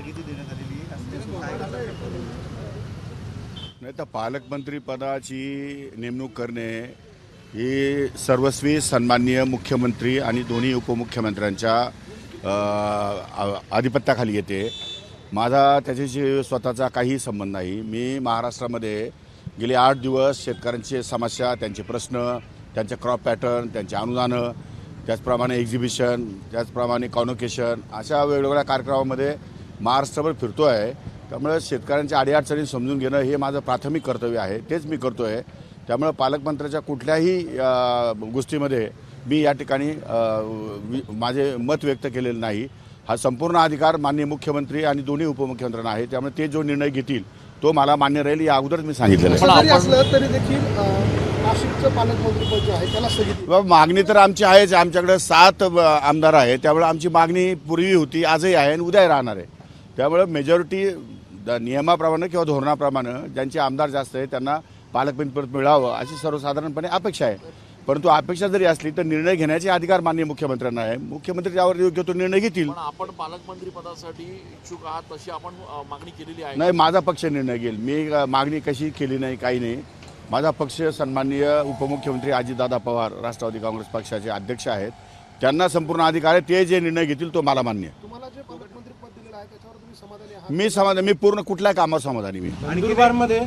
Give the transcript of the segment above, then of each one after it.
स्थगिती देण्यात आलेली आहे. नाही तर पालकमंत्री पदाची नेमणूक करणे ही सर्वस्वी सन्माननीय मुख्यमंत्री आणि दोन्ही उपमुख्यमंत्र्यांच्या आधिपत्याखाली येते. माझा त्याच्याशी स्वतःचा काही संबंध नाही. मी महाराष्ट्रामध्ये गेले 8 दिवस शेतकऱ्यांची समस्या, त्यांचे प्रश्न, त्यांचे क्रॉप पॅटर्न, त्यांचे अनुदानं, त्याचप्रमाणे एक्झिबिशन, त्याचप्रमाणे कॉन्व्होकेशन अशा वेगवेगळ्या कार्यक्रमामध्ये महाराष्ट्रभर फिरतो आहे. त्यामुळे शेतकऱ्यांच्या अडीअडचणी समजून घेणं हे माझं प्राथमिक कर्तव्य आहे, तेच मी करतो आहे. त्यामुळे पालकमंत्र्याच्या कुठल्याही गोष्टीमध्ये मी या ठिकाणी माझे मत व्यक्त केलेलं नाही. हा संपूर्ण अधिकार माननीय मुख्यमंत्री आणि दोन्ही उपमुख्यमंत्र्यांना आहे. त्यामुळे ते जो निर्णय घेतील तो मला मान्य राहील, या अगोदरच मी सांगितलेलं आहे. असलं तरी देखील नाशिकचं पालकमंत्रीपद जे आहे त्याला स्थगिती. मागणी तर आमची आहेच. आमच्याकडे 7 आमदार आहेत. त्यामुळे आमची मागणी पूर्वी होती, आजही आहे आणि उद्याही राहणार आहे. त्यामुळे मेजॉरिटी नियमाप्रमाणे किंवा धोरणाप्रमाणे ज्यांचे आमदार जास्त आहे त्यांना पालकमंत्रीपद मिळावं अशी सर्वसाधारणपणे अपेक्षा आहे. परंतु अपेक्षा जरी असली तर निर्णय घेण्याचे अधिकार माननीय मुख्यमंत्र्यांना आहे. मुख्यमंत्री त्यावर योग्य तो निर्णय घेतील. आपण पालकमंत्री पदासाठी इच्छुक आहात तशी आपण मागणी केलेली आहे. नाही, माझा पक्ष निर्णय घेईल. मी मागणी कशी केली नाही, काही नाही. माझा पक्ष सन्माननीय उपमुख्यमंत्री अजितदादा पवार राष्ट्रवादी काँग्रेस पक्षाचे अध्यक्ष आहेत. त्यांना संपूर्ण अधिकार आहे. ते जे निर्णय घेतील तो मला मान्य. तुम्हाला जे पालकमंत्रीपद दिलेलं आहे त्याच्यावर तुम्ही समाधानी आहात? मी समाधान, मी पूर्ण कुठल्या कामावर समाधानी. मी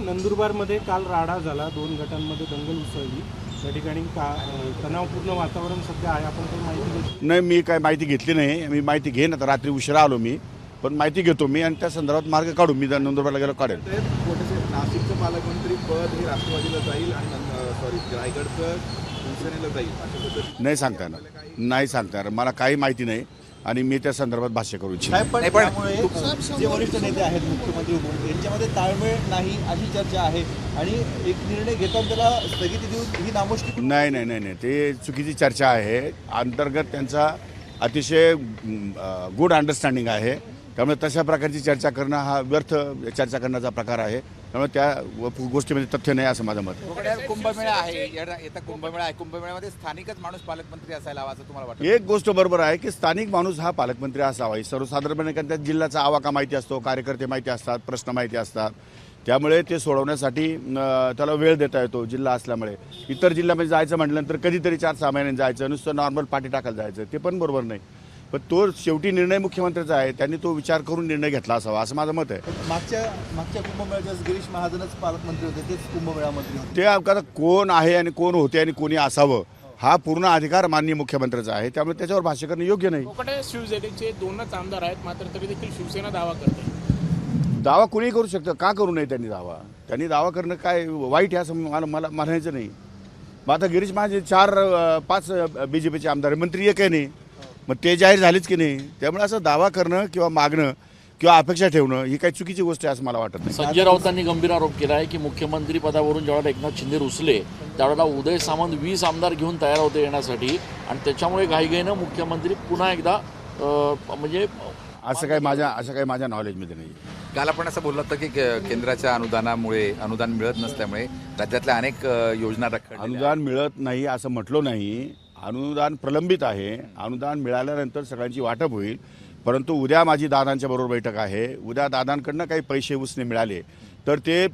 नंदुरबारमध्ये काल राडा झाला, 2 गटांमध्ये दंगल उसळली. त्या ठिकाणी तणावपूर्ण वातावरण सध्या आहे. आपण काही माहिती घेतली? नाही, मी काही माहिती घेतली नाही. मी माहिती घेईन. आता रात्री उशिरा आलो मी, पण माहिती घेतो मी आणि त्या संदर्भात मार्ग काढू. मी नंदुरबारला गेलो काढेल. नाशिकचं पालकमंत्री पद हे राष्ट्रवादीला जाईल आणि रायगडचं शिवसेनेला जाईल अशा पद्धतीने नाही सांगता येणार, नाही सांगता येणार. मला काही माहिती नाही आणि मी त्या संदर्भात भाष्य करू इच्छितो. पण त्यामुळे जे वरिष्ठ नेते आहेत मुख्यमंत्री उपमुख्यमंत्री यांच्यामध्ये ताळमेळ नाही अशी चर्चा आहे आणि एक निर्णय घेताना त्याला स्थगिती देऊन ही नामुष्की. नाही नाही नाही नाही, ते चुकीची चर्चा आहे. अंतर्गत त्यांचा अतिशय गुड अंडरस्टँडिंग आहे. त्यामुळे तशा प्रकारची चर्चा करणं हा व्यर्थ चर्चा करण्याचा प्रकार आहे. त्यामुळे त्या गोष्टीमध्ये तथ्य नाही असं माझं मत. कुंभमेळा आहे, येता कुंभमेळा आहे. कुंभमेळ्यामध्ये स्थानिकच माणूस पालकमंत्री असायला हवा असं तुम्हाला वाटतं? एक गोष्ट बरोबर आहे की स्थानिक माणूस हा पालकमंत्री असावा. सर्वसाधारणपणे कारण त्या जिल्ह्याचा आवाका माहिती असतो, कार्यकर्ते माहिती असतात, प्रश्न माहिती असतात. त्यामुळे ते सोडवण्यासाठी त्याला वेळ देता येतो जिल्हा असल्यामुळे. इतर जिल्ह्यामध्ये जायचं म्हटल्यानंतर कधीतरी 4-6 महिन्यांनी जायचं, नुसतं नॉर्मल पाठी टाकायला जायचं, ते पण बरोबर नाही. पण तो शेवटी निर्णय मुख्यमंत्र्याचा आहे. त्यांनी तो विचार करून निर्णय घेतला असावा असं माझं मत आहे. मागच्या कुंभमेळ्यात गिरीश महाजनच पालकमंत्री होते, तेच कुंभमेळा मंत्री होते. ते आता कोण आहे आणि कोण होते आणि कोणी असावं हा पूर्ण अधिकार माननीय मुख्यमंत्र्याचा आहे. त्यामुळे त्याच्यावर भाष्य करणं योग्य नाही. शिवसेनेचे 2च आमदार आहेत, मात्र तरी देखील शिवसेना दावा करते. दावा कोणी करू शकतं, का करू नये त्यांनी दावा? त्यांनी दावा करणं काय वाईट आहे असं मला म्हणायचं नाही. मग आता गिरीश महाजन 4-5 BJPचे आमदार, मंत्री एकही नाही. मग ते जाहीर झालेच की नाही. त्यामुळे असं दावा करणं किंवा मागणं किंवा अपेक्षा ठेवणं ही काही चुकीची गोष्ट आहे असं मला वाटत नाही. संजय राऊतांनी गंभीर आरोप केला आहे की मुख्यमंत्री पदावरून ज्यावेळेला एकनाथ शिंदे रुसले त्यावेळेला उदय सामंत 20 आमदार घेऊन तयार होते येण्यासाठी आणि त्याच्यामुळे घाईघाईनं मुख्यमंत्री पुन्हा एकदा म्हणजे असं काही माझ्या नॉलेजमध्ये नाही. काल आपण असं बोललं होतं की केंद्राच्या अनुदानामुळे अनुदान मिळत नसल्यामुळे राज्यातल्या अनेक योजना रखडलेल्या. अनुदान मिळत नाही असं म्हटलं नाही. अनुदान प्रलंबित आहे. अनुदान मिळाल्यानंतर सगळ्यांची वाटप होईल. परंतु उद्या माझी दादांच्या बरोबर बैठक आहे. उद्या दादांकडनं काही पैसे उसने मिळाले तर ते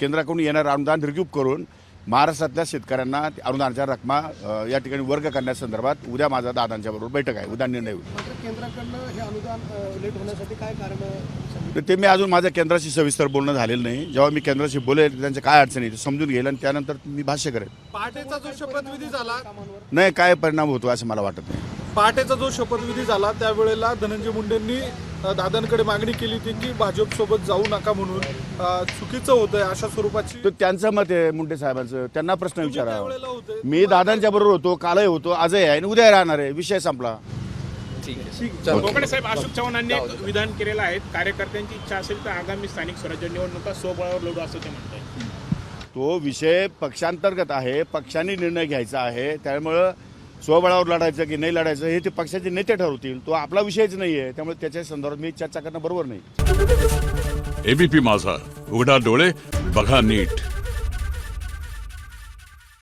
केंद्राकडून येणारं अनुदान रिक्यूप करून महाराष्ट्रातल्या शेतकऱ्यांना अनुदानाच्या रकमा या ठिकाणी वर्ग करण्यासंदर्भात उद्या माझा दादांच्या बरोबर बैठक आहे. उद्या निर्णय होईल. मात्र केंद्राकडनं हे अनुदान लेट होण्यासाठी काय कारण? तर ते मी अजून माझ्या केंद्राशी सविस्तर बोलणं झालेलं नाही. जेव्हा मी केंद्राशी बोलेल त्यांच्या काय अडचणी ते समजून घेईल आणि त्यानंतर मी भाष्य करेन. पहाटेचा जो शपथविधी झाला नाही, काय परिणाम होतो असं मला वाटत नाही. पहाटेचा जो शपथविधी झाला त्यावेळेला धनंजय मुंडेंनी दादांकडे मागणी केली होती की भाजपसोबत जाऊ नका म्हणून, चुकीचं होतंय अशा स्वरूपाची. तो त्यांचं मत आहे मुंडे साहेबांचं. त्यांना प्रश्न विचारावा. मी दादांच्या बरोबर होतो, कालही होतो, आजही आहे आणि उद्या राहणार आहे. विषय संपला. कोकणे साहेब, अशोक चव्हाणांनी एक विधान केलेलं आहे, कार्यकर्त्यांची इच्छा असेल तर आगामी स्थानिक स्वराज्य निवडणुका स्वबळावर लढू असं ते म्हणतात. तो विषय पक्षांतर्गत आहे. पक्षांनी निर्णय घ्यायचा आहे. त्यामुळं स्वबळावर लढायचं की नाही लढायचं हे ते पक्षाचे नेते ठरवतील. तो आपला विषयच नाही आहे. त्यामुळे त्याच्या संदर्भात मी चर्चा करणं बरोबर नाही. ABP माझा, उघडा डोळे बघा नीट.